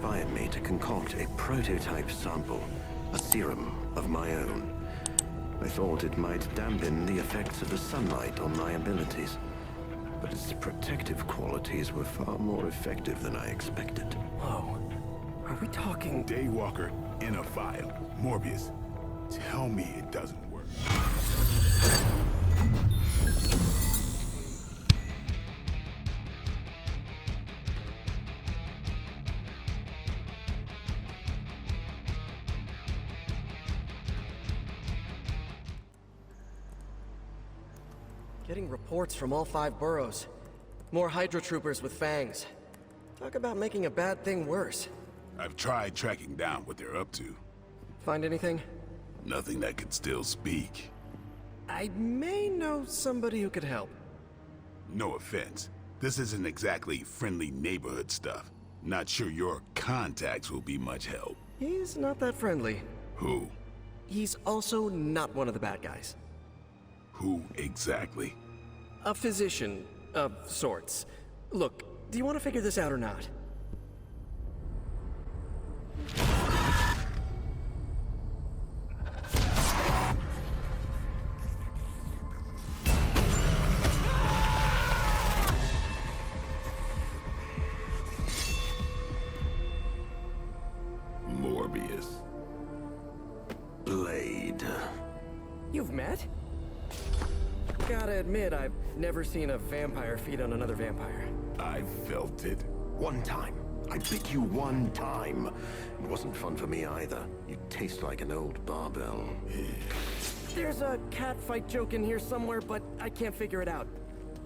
inspired me to concoct a prototype sample, a serum of my own. I thought it might dampen the effects of the sunlight on my abilities, but its protective qualities were far more effective than I expected. Whoa. Are we talking... Daywalker in a vial. Morbius, tell me it doesn't work. Getting reports from all 5 boroughs. More Hydra troopers with fangs. Talk about making a bad thing worse. I've tried tracking down what they're up to. Find anything? Nothing that could still speak. I may know somebody who could help. No offense. This isn't exactly friendly neighborhood stuff. Not sure your contacts will be much help. He's not that friendly. Who? He's also not one of the bad guys. Who exactly? A physician of sorts. Look, do you want to figure this out or not? Morbius. Blade. You've met? Gotta admit, I've never seen a vampire feed on another vampire. I felt it. One time. I bit you one time. It wasn't fun for me either. You taste like an old barbell. There's a cat fight joke in here somewhere, but I can't figure it out.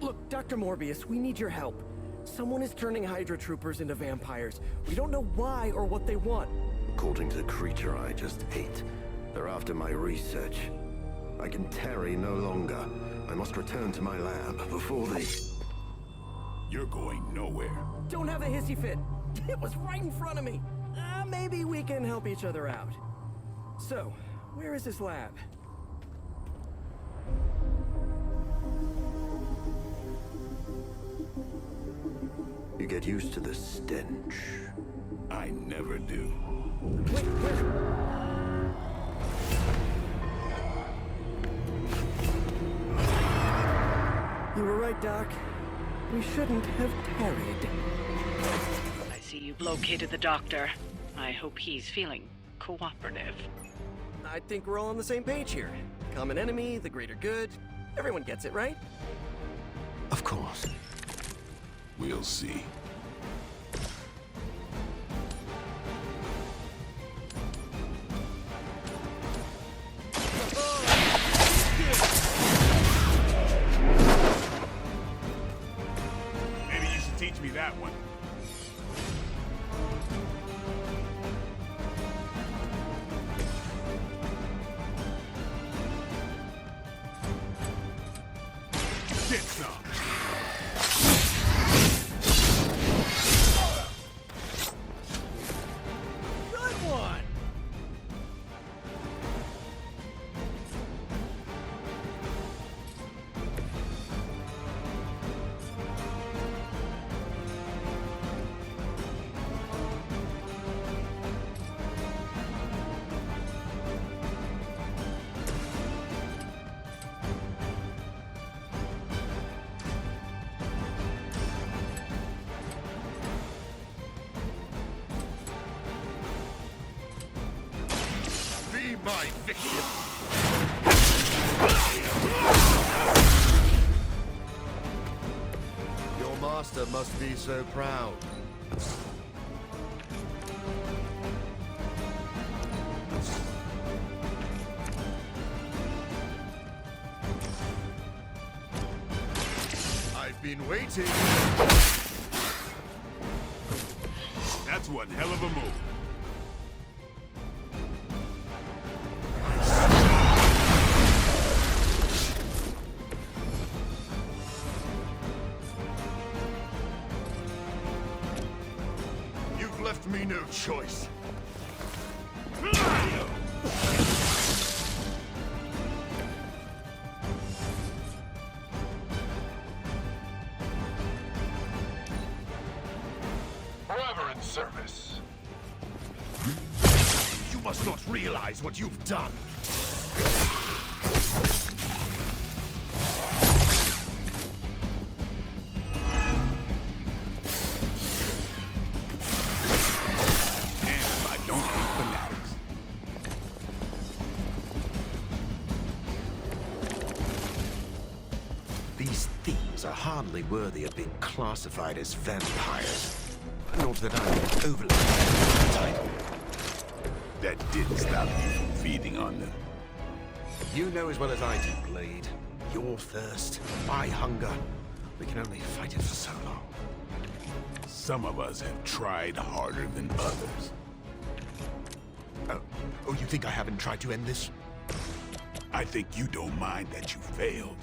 Look, Dr. Morbius, we need your help. Someone is turning Hydra troopers into vampires. We don't know why or what they want. According to the creature I just ate, they're after my research. I can tarry no longer. I must return to my lab before they... You're going nowhere. Don't have a hissy fit. It was right in front of me. Maybe we can help each other out. So, where is this lab? You get used to the stench. I never do. Wait, where? You were right, Doc. We shouldn't have tarried. I see you've located the doctor. I hope he's feeling cooperative. I think we're all on the same page here. Common enemy, the greater good. Everyone gets it, right? Of course. We'll see. Maybe you should teach me that one. Get some. Good one! Be my victim. Your master must be so proud. I've been waiting. That's one hell of a move. You've left me no choice. Forever in service. must not realize what you've done. And I don't hate fanatics. These thieves are hardly worthy of being classified as vampires. Not that I'm overly title. That didn't stop you from feeding on them. You know as well as I do, Blade. Your thirst, my hunger. We can only fight it for so long. Some of us have tried harder than others. Oh, you think I haven't tried to end this? I think you don't mind that you failed.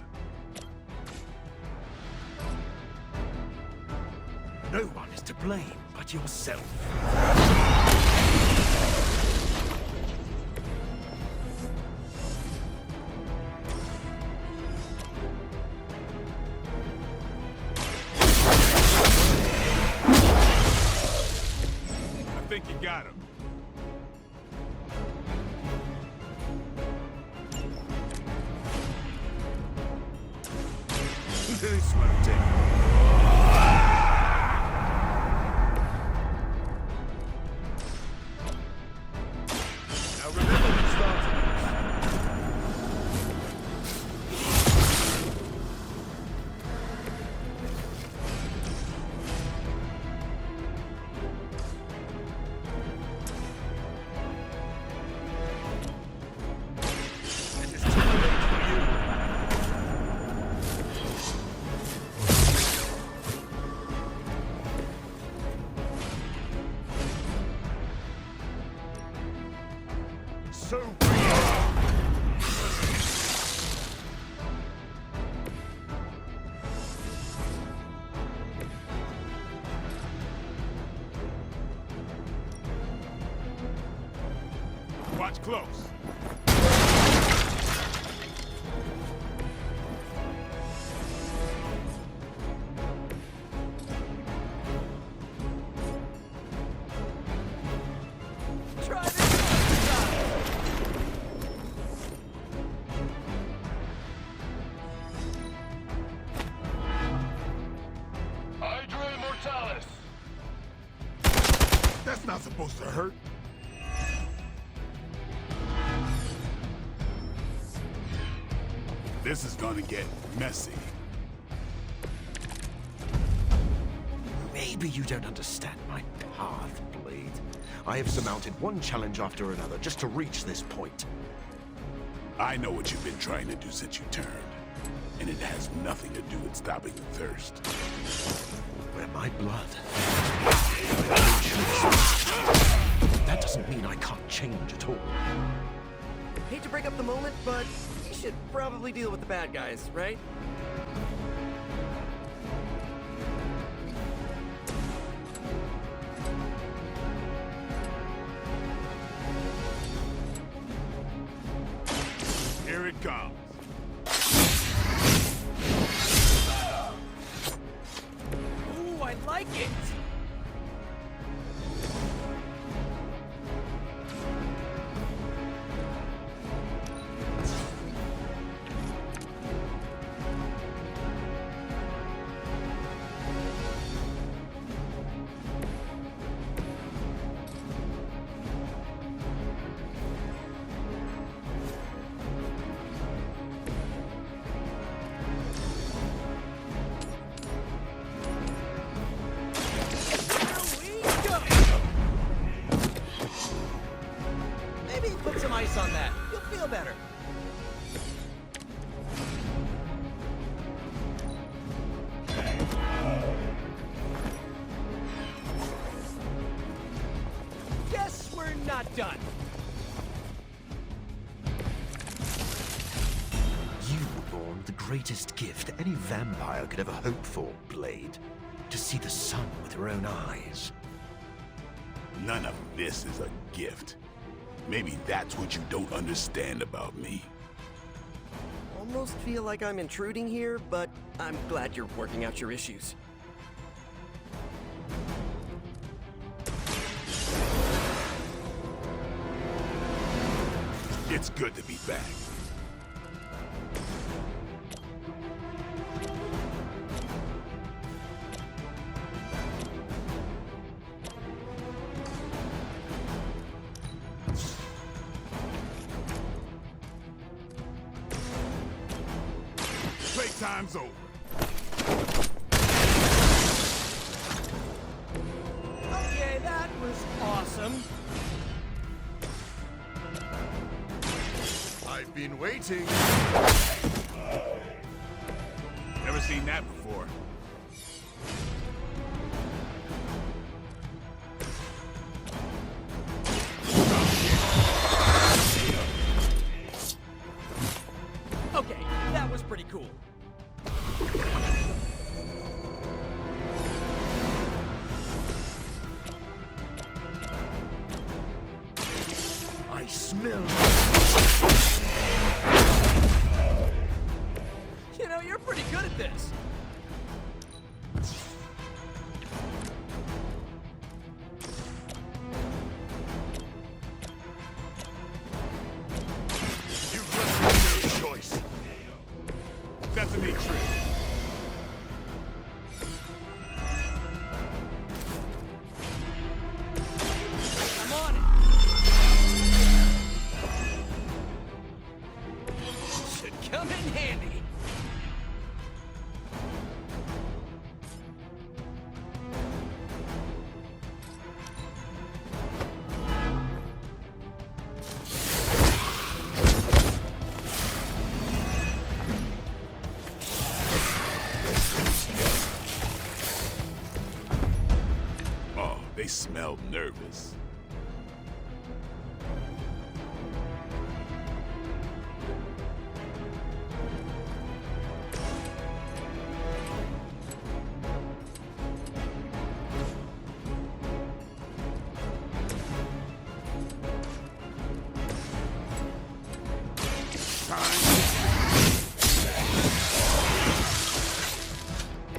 No one is to blame but yourself. I think you got him. Who smoked it? Now remember who started this. It is too late for you. So Watch close. Try this time. Hydra Mortalis. That's not supposed to hurt. This is gonna get messy. Maybe you don't understand my path, Blade. I have surmounted one challenge after another just to reach this point. I know what you've been trying to do since you turned, and it has nothing to do with stopping the thirst. Where my blood, my own choice. That doesn't mean I can't change at all. Hate to break up the moment, but we should probably deal with the bad guys, right? Here it comes. Ooh, I like it! Maybe put some ice on that. You'll feel better. Guess we're not done. You were born the greatest gift any vampire could ever hope for, Blade. To see the sun with your own eyes. None of this is a gift. Maybe that's what you don't understand about me. Almost feel like I'm intruding here, but I'm glad you're working out your issues. It's good to be back. Playtime's over. Okay, that was awesome. I've been waiting. Never seen that before. Okay, that was pretty cool. I smell. You know, you're pretty good at this. You've left me no choice. That's a neat trick. I'm on it. Should come in handy. Oh, they smelled nervous.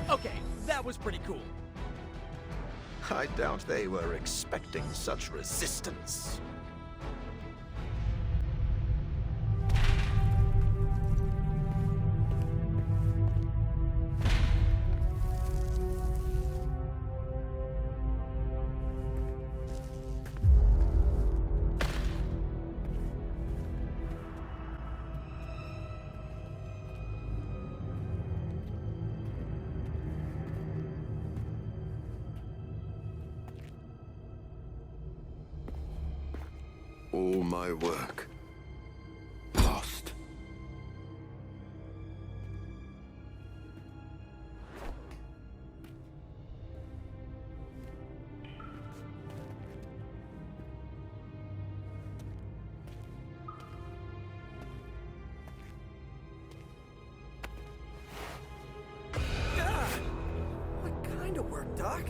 Okay, that was pretty cool. I doubt they were expecting such resistance. All my work lost. What kind of work, Doc?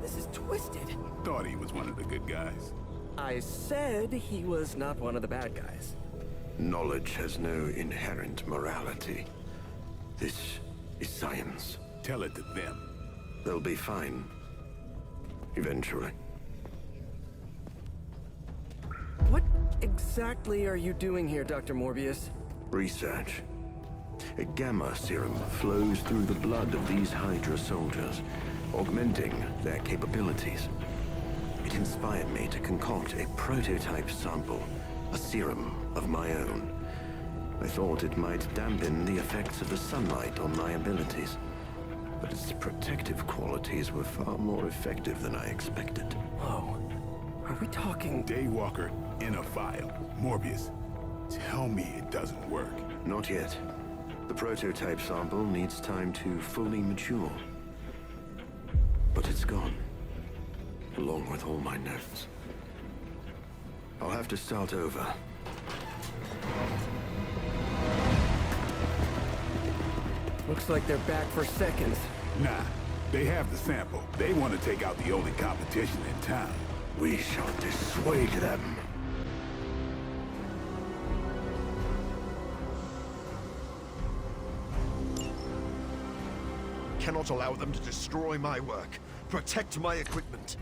This is twisted. Thought he was one of the good guys. I said he was not one of the bad guys. Knowledge has no inherent morality. This is science. Tell it to them. They'll be fine. Eventually. What exactly are you doing here, Dr. Morbius? Research. A gamma serum flows through the blood of these Hydra soldiers, augmenting their capabilities. It inspired me to concoct a prototype sample, a serum of my own. I thought it might dampen the effects of the sunlight on my abilities, but its protective qualities were far more effective than I expected. Whoa. Are we talking... Daywalker in a vial. Morbius, tell me it doesn't work. Not yet. The prototype sample needs time to fully mature. But it's gone, along with all my notes. I'll have to start over. Looks like they're back for seconds. Nah, they have the sample. They want to take out the only competition in town. We shall dissuade them. Cannot allow them to destroy my work. Protect my equipment.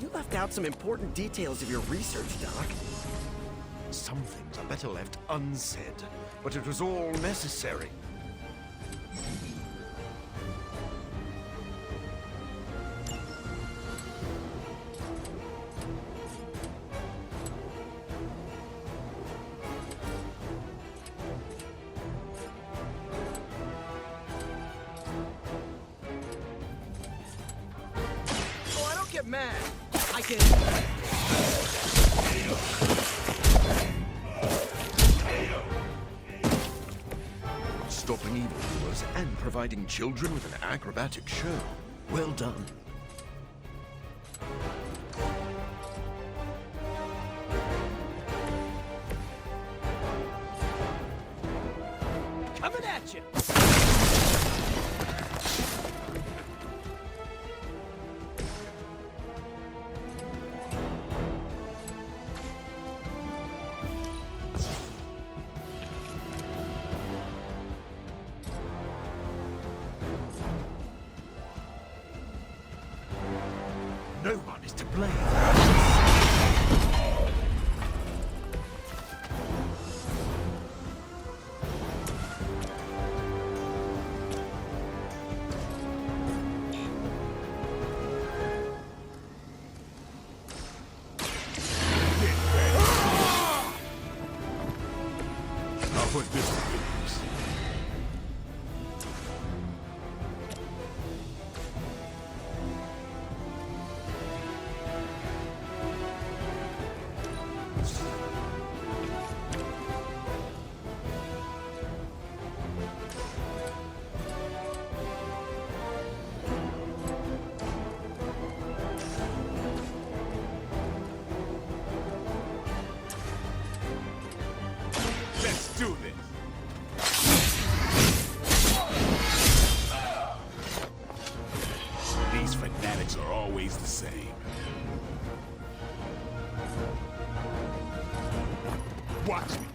You left out some important details of your research, Doc. Some things are better left unsaid, but it was all necessary. Oh, I don't get mad. I can... Stopping evildoers and providing children with an acrobatic show. Well done. Coming at you! No one is to blame. I'll put this to good use. Let's do this. These fanatics are always the same. Watch me.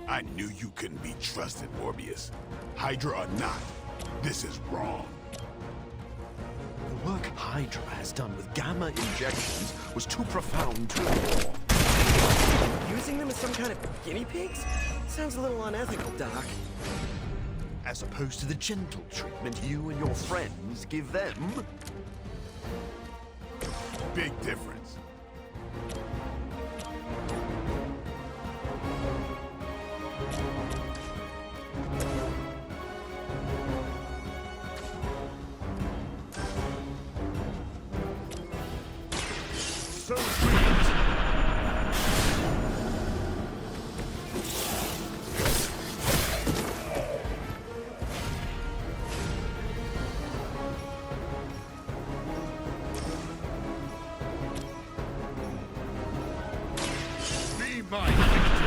I knew you couldn't be trusted, Morbius. Hydra or not, this is wrong. The work Hydra has done with gamma injections was too profound to ignore. Using them as some kind of guinea pigs? Sounds a little unethical, Doc. As opposed to the gentle treatment you and your friends give them. Big difference. So sweet! Be my victim!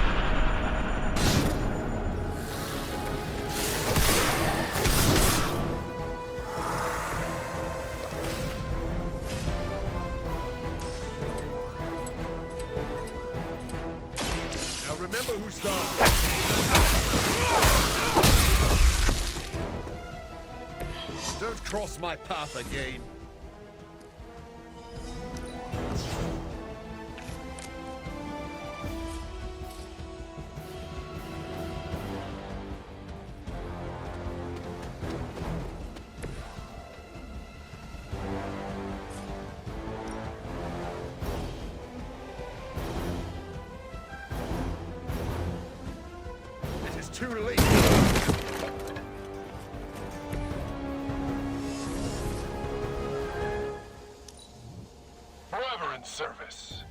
Now remember who started. Don't cross my path again. It is too late. Forever in service.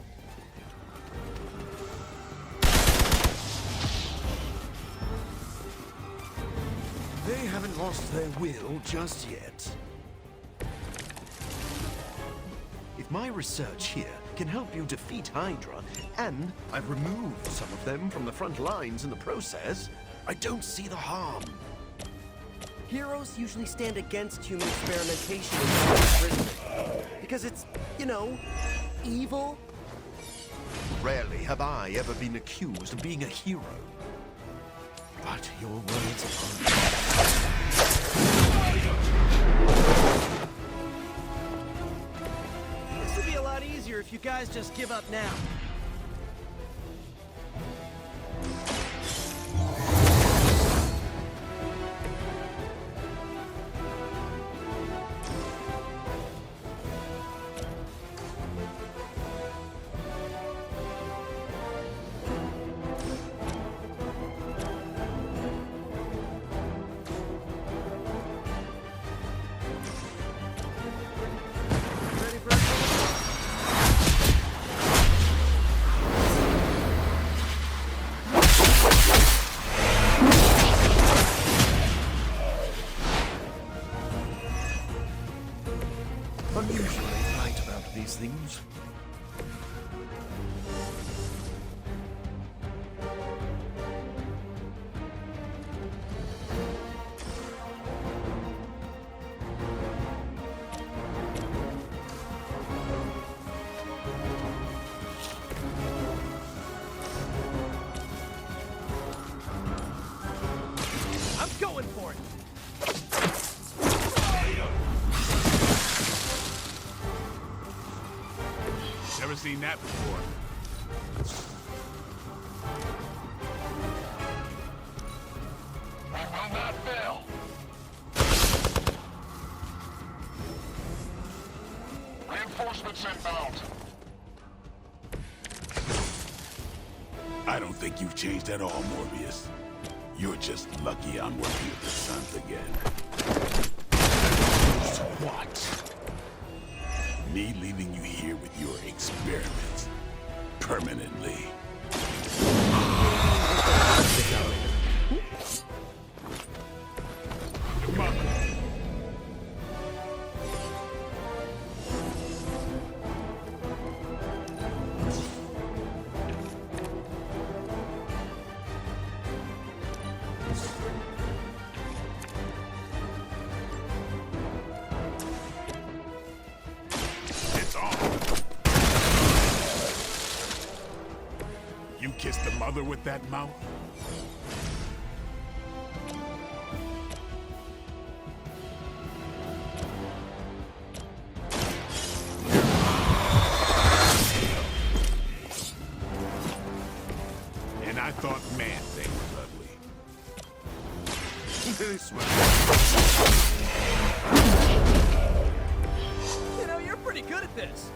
They haven't lost their will just yet. If my research here can help you defeat Hydra, and I've removed some of them from the front lines in the process, I don't see the harm. Heroes usually stand against human experimentation in prison. Because it's, you know, evil. Rarely have I ever been accused of being a hero. But your words are... This would be a lot easier if you guys just give up now. I'm usually right about these things. I'm going for it. Never seen that before. We will not fail. Reinforcements inbound. I don't think you've changed at all, Morbius. You're just lucky I'm working with the Suns again. What? Me leaving you here with your experiments. Permanently. Come on. It's on. You kissed the mother with that mouth? And I thought Man-Thing was ugly. This one. You know, you're pretty good at this.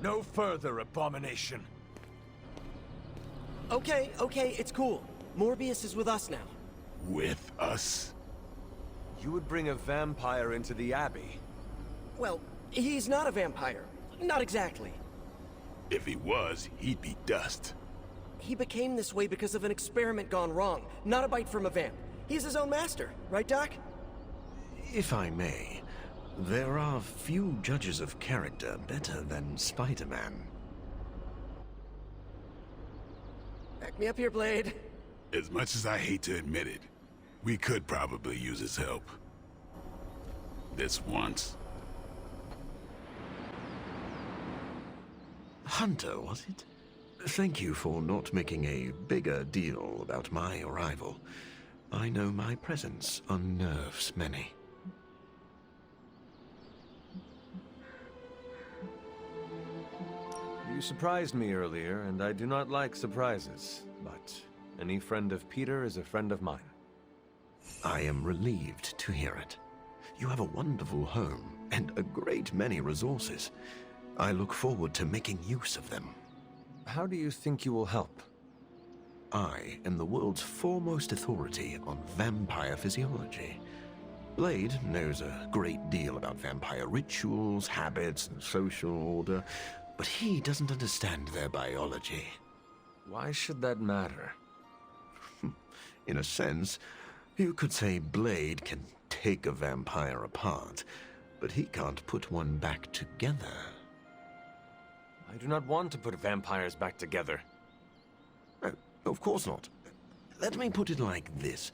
No further abomination. Okay, it's cool. Morbius is with us now. With us? You would bring a vampire into the Abbey. Well, he's not a vampire. Not exactly. If he was, he'd be dust. He became this way because of an experiment gone wrong, not a bite from a vamp. He's his own master, right, Doc? If I may, there are few judges of character better than Spider-Man. Back me up here, Blade. As much as I hate to admit it, we could probably use his help. This once. Hunter, was it? Thank you for not making a bigger deal about my arrival. I know my presence unnerves many. You surprised me earlier, and I do not like surprises, but any friend of Peter is a friend of mine. I am relieved to hear it. You have a wonderful home, and a great many resources. I look forward to making use of them. How do you think you will help? I am the world's foremost authority on vampire physiology. Blade knows a great deal about vampire rituals, habits, and social order, but he doesn't understand their biology. Why should that matter? In a sense, you could say Blade can take a vampire apart, but he can't put one back together. I do not want to put vampires back together. Of course not. Let me put it like this.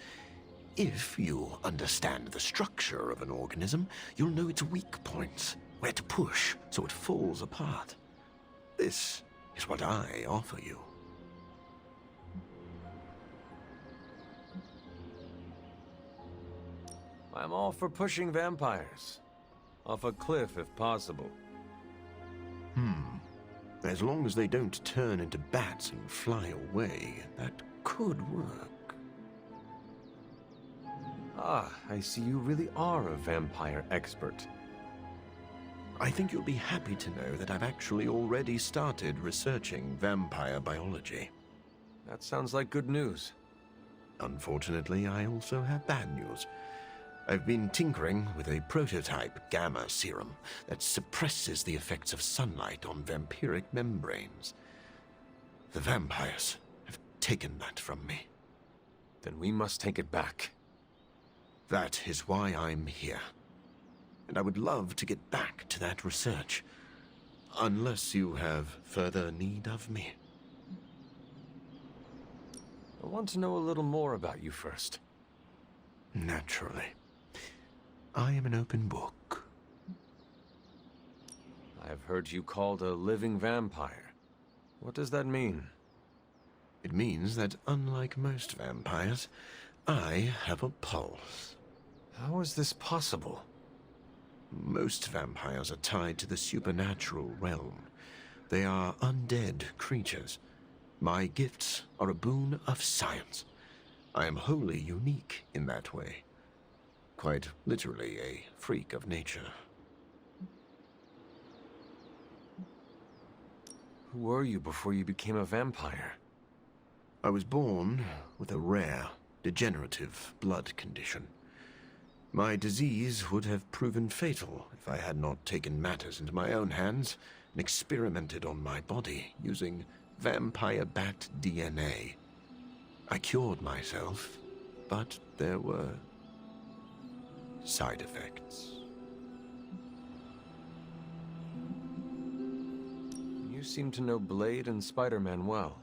If you understand the structure of an organism, you'll know its weak points, where to push so it falls apart. This is what I offer you. I'm all for pushing vampires. Off a cliff if possible. As long as they don't turn into bats and fly away, that could work. Ah, I see you really are a vampire expert. I think you'll be happy to know that I've actually already started researching vampire biology. That sounds like good news. Unfortunately, I also have bad news. I've been tinkering with a prototype gamma serum that suppresses the effects of sunlight on vampiric membranes. The vampires have taken that from me. Then we must take it back. That is why I'm here. And I would love to get back to that research. Unless you have further need of me. I want to know a little more about you first. Naturally. I am an open book. I have heard you called a living vampire. What does that mean? It means that unlike most vampires, I have a pulse. How is this possible? Most vampires are tied to the supernatural realm. They are undead creatures. My gifts are a boon of science. I am wholly unique in that way. Quite literally a freak of nature. Who were you before you became a vampire? I was born with a rare, degenerative blood condition. My disease would have proven fatal if I had not taken matters into my own hands and experimented on my body using vampire bat DNA. I cured myself, but there were side effects. You seem to know Blade and Spider-Man well.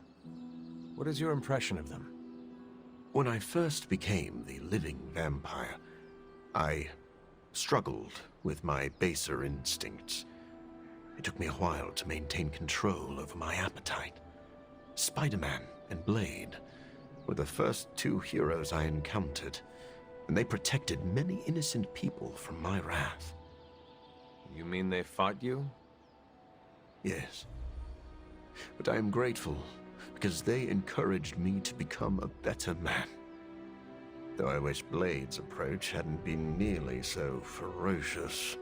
What is your impression of them? When I first became the living vampire, I struggled with my baser instincts. It took me a while to maintain control over my appetite. Spider-Man and Blade were the first two heroes I encountered, and they protected many innocent people from my wrath. You mean they fought you? Yes. But I am grateful, because they encouraged me to become a better man. Though I wish Blade's approach hadn't been nearly so ferocious.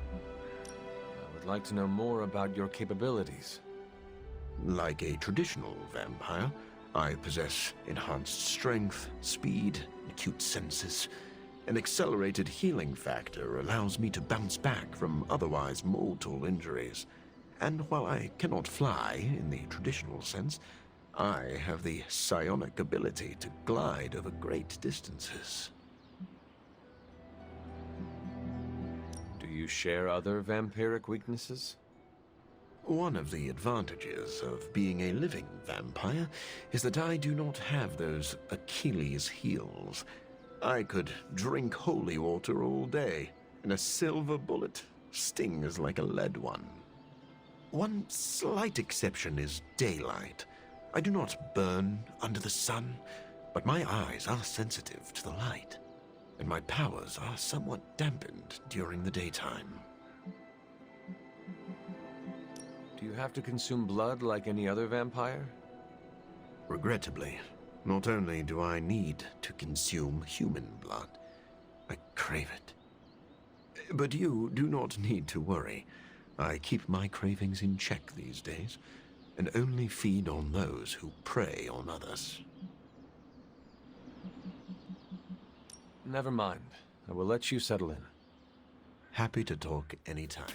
I would like to know more about your capabilities. Like a traditional vampire, I possess enhanced strength, speed, acute senses. An accelerated healing factor allows me to bounce back from otherwise mortal injuries. And while I cannot fly in the traditional sense, I have the psionic ability to glide over great distances. Do you share other vampiric weaknesses? One of the advantages of being a living vampire is that I do not have those Achilles heels. I could drink holy water all day, and a silver bullet stings like a lead one. One slight exception is daylight. I do not burn under the sun, but my eyes are sensitive to the light, and my powers are somewhat dampened during the daytime. Do you have to consume blood like any other vampire? Regrettably, not only do I need to consume human blood, I crave it. But you do not need to worry. I keep my cravings in check these days, and only feed on those who prey on others. Never mind. I will let you settle in. Happy to talk anytime.